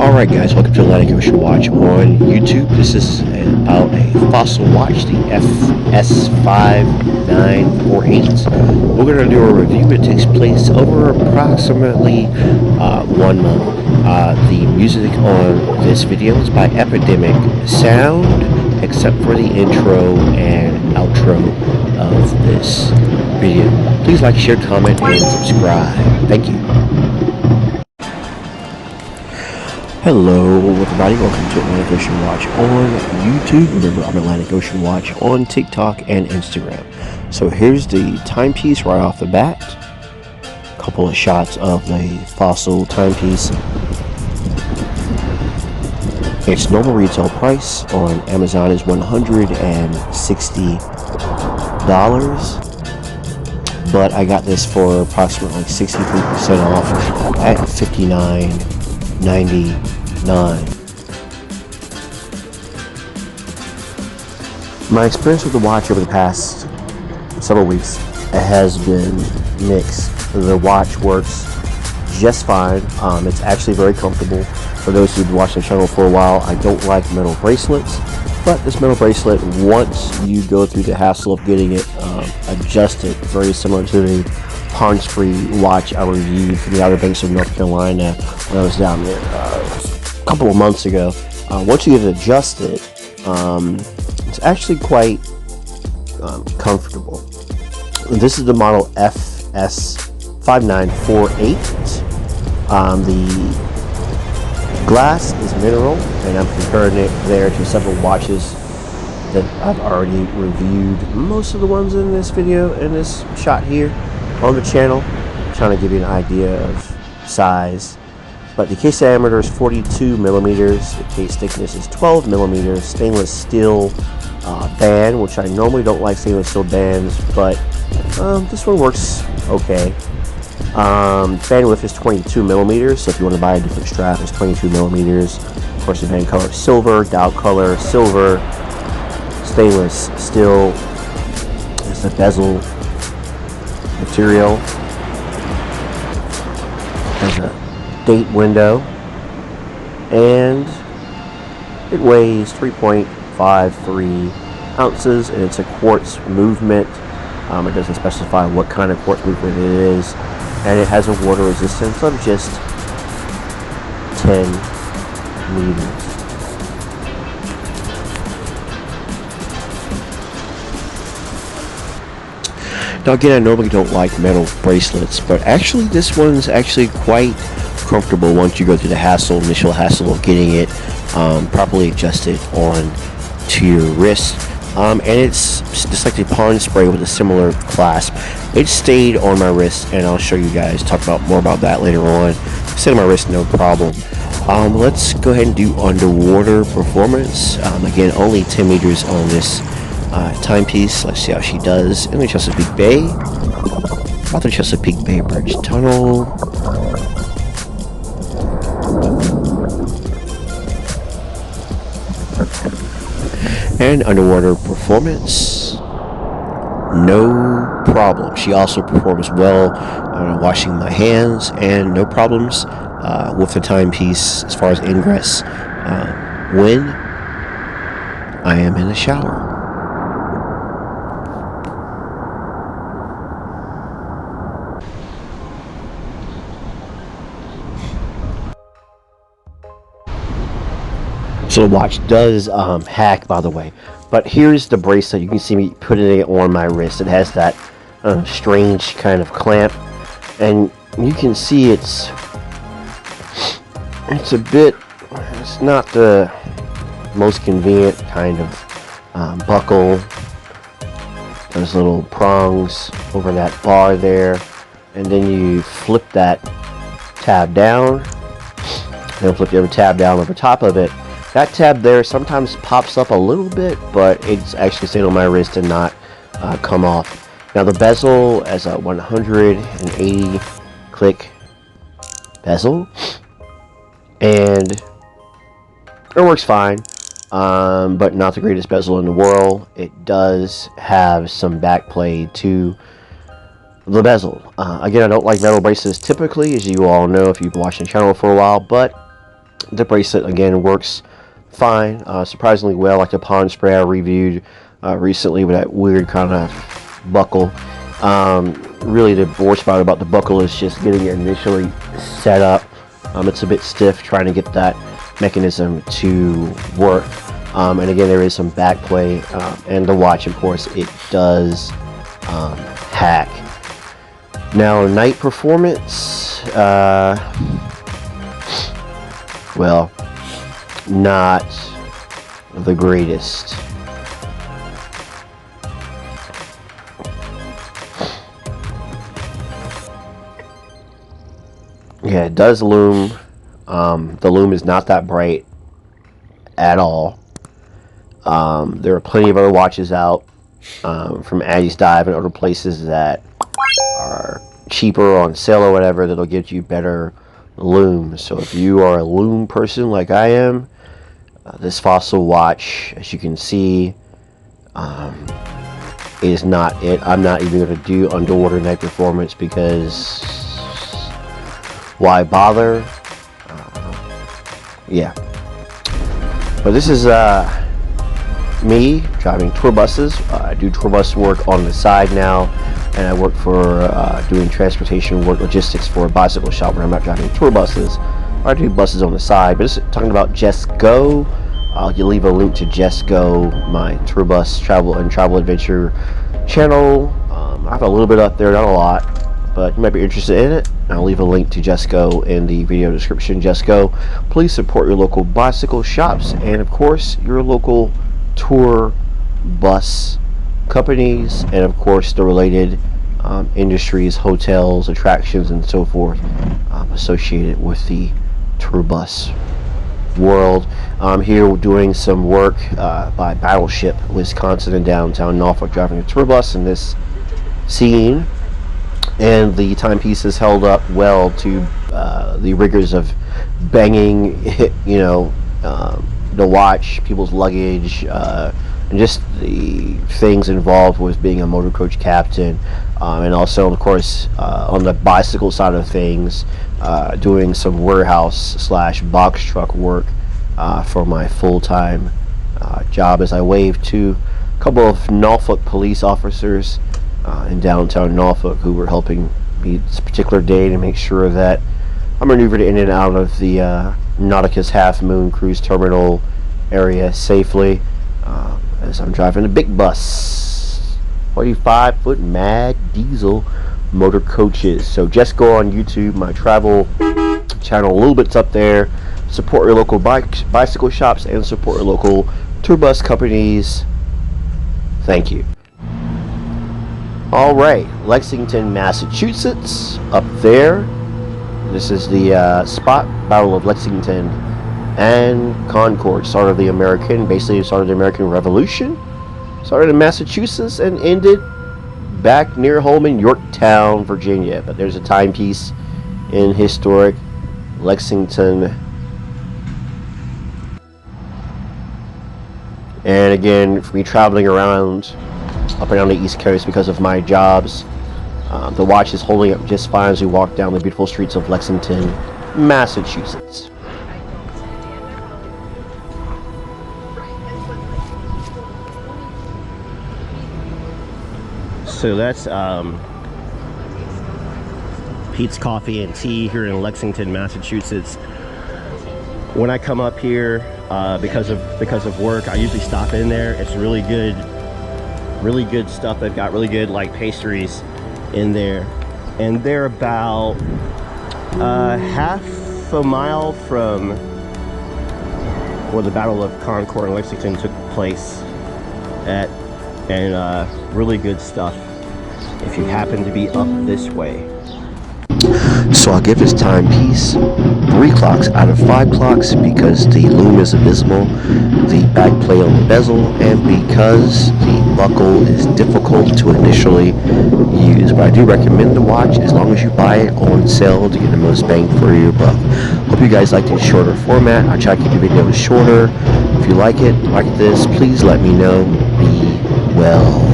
Alright guys, welcome to Atlantic Ocean Watch on YouTube. This is about a fossil watch, the FS5948. We're going to do a review. It takes place over approximately 1 month. The music on this video is by Epidemic Sound, except for the intro and outro of this video. Please like, share, comment, and subscribe. Thank you. Hello everybody, welcome to Atlantic Ocean Watch on YouTube. Remember, I'm Atlantic Ocean Watch on TikTok and Instagram. So here's the timepiece right off the bat. A couple of shots of the fossil timepiece. Its normal retail price on Amazon is $160. But I got this for approximately 63% off at $59.99. My experience with the watch over the past several weeks has been mixed. The watch works just fine. It's actually very comfortable. For those who've watched the channel for a while, I don't like metal bracelets, but this metal bracelet, once you go through the hassle of getting it adjusted, very similar to the Pond Spree watch I reviewed from the Outer Banks of North Carolina when I was down there a couple of months ago. Once you get it adjusted, it's actually quite comfortable. This is the model FS5948. The glass is mineral, and I'm comparing it there to several watches that I've already reviewed. Most of the ones in this video, in this shot here on the channel, I'm trying to give you an idea of size. But the case diameter is 42 millimeters. The case thickness is 12 millimeters. Stainless steel band, which I normally don't like stainless steel bands, but this one works okay. Band width is 22 millimeters, so if you want to buy a different strap, it's 22 millimeters. Of course, the band color is silver, dial color silver, stainless steel. It's the bezel material. There's a date window, and it weighs 3.53 ounces, and it's a quartz movement. It doesn't specify what kind of quartz movement it is, and it has a water resistance of just 10 meters. Now again, I normally don't like metal bracelets, but actually this one's actually quite comfortable once you go through the initial hassle of getting it properly adjusted on to your wrist. And it's just like the Pond Spree with a similar clasp. It stayed on my wrist, and I'll show you guys, talk more about that later on. Stayed on my wrist, no problem. Let's go ahead and do underwater performance. Again, only 10 meters on this timepiece. Let's see how she does in the Chesapeake Bay. About the Chesapeake Bay Bridge Tunnel. And underwater performance, no problem. She also performs well washing my hands, and no problems with the timepiece as far as ingress when I am in the shower. So the watch does hack, by the way, but here's the bracelet. You can see me putting it on my wrist. It has that strange kind of clamp, and you can see it's not the most convenient kind of buckle. There's little prongs over that bar there, and then you flip that tab down, then flip the other tab down over top of it. That tab there sometimes pops up a little bit, but it's actually stayed on my wrist and not come off. Now the bezel is a 180 click bezel, and it works fine, but not the greatest bezel in the world. It does have some back play to the bezel. Again, I don't like metal bracelets typically, as you all know if you've watched the channel for a while, but The bracelet again works fine, surprisingly well, like the pond spray I reviewed recently with that weird kind of buckle. Really the worst part about the buckle is just getting it initially set up. It's a bit stiff trying to get that mechanism to work. And again, there is some back play, and the watch, of course, it does hack. Now, night performance, well, not the greatest. Yeah, it does loom. The loom is not that bright at all. There are plenty of other watches out from Addie's Dive and other places that are cheaper on sale or whatever that'll get you better loom. So if you are a loom person like I am, this Fossil watch, as you can see, is not it. I'm not even going to do underwater night performance because why bother? Yeah. But this is me driving tour buses. I do tour bus work on the side now, and I work for doing transportation work, logistics for a bicycle shop where I'm not driving tour buses. I do buses on the side, but it's talking about Just Go. I'll leave a link to Just Go, my tour bus travel adventure channel. I have a little bit up there, not a lot, but you might be interested in it. I'll leave a link to Just Go in the video description. Just Go. Please support your local bicycle shops and, of course, your local tour bus companies, and of course the related industries, hotels, attractions, and so forth associated with the tour bus world. I'm here doing some work by Battleship, Wisconsin, in downtown Norfolk, driving a tour bus in this scene, and the timepiece is held up well to the rigors of banging, the watch, people's luggage, and just the things involved with being a motor coach captain, and also, of course, on the bicycle side of things, doing some warehouse / box truck work for my full-time job, as I wave to a couple of Norfolk police officers in downtown Norfolk who were helping me this particular day to make sure that I maneuvered in and out of the Nauticus Half Moon Cruise Terminal area safely, as I'm driving a big bus, 45-foot mad diesel motor coaches. So just go on YouTube, my travel channel, a little bit's up there. Support your local bicycle shops and support your local tour bus companies. Thank you. Alright, Lexington, Massachusetts, up there. This is the spot, Battle of Lexington and Concord. Started the American Revolution. Started in Massachusetts and ended back near home in Yorktown, Virginia. But there's a timepiece in historic Lexington. And again, for me traveling around up and down the East Coast because of my jobs, the watch is holding up just fine as we walk down the beautiful streets of Lexington, Massachusetts. So that's Pete's Coffee and Tea here in Lexington, Massachusetts. When I come up here because of work, I usually stop in there. It's really good stuff. They've got really good like pastries in there, and they're about half a mile from where the Battle of Concord and Lexington took place at, and really good stuff if you happen to be up this way. So I'll give this timepiece 3 clocks out of 5 clocks because the loom is abysmal, the back play on the bezel, and because the buckle is difficult to initially use. But I do recommend the watch as long as you buy it on sale to get the most bang for your buck. Hope you guys like the shorter format. I try to keep the videos shorter. If you like it, like this, please let me know. Be well.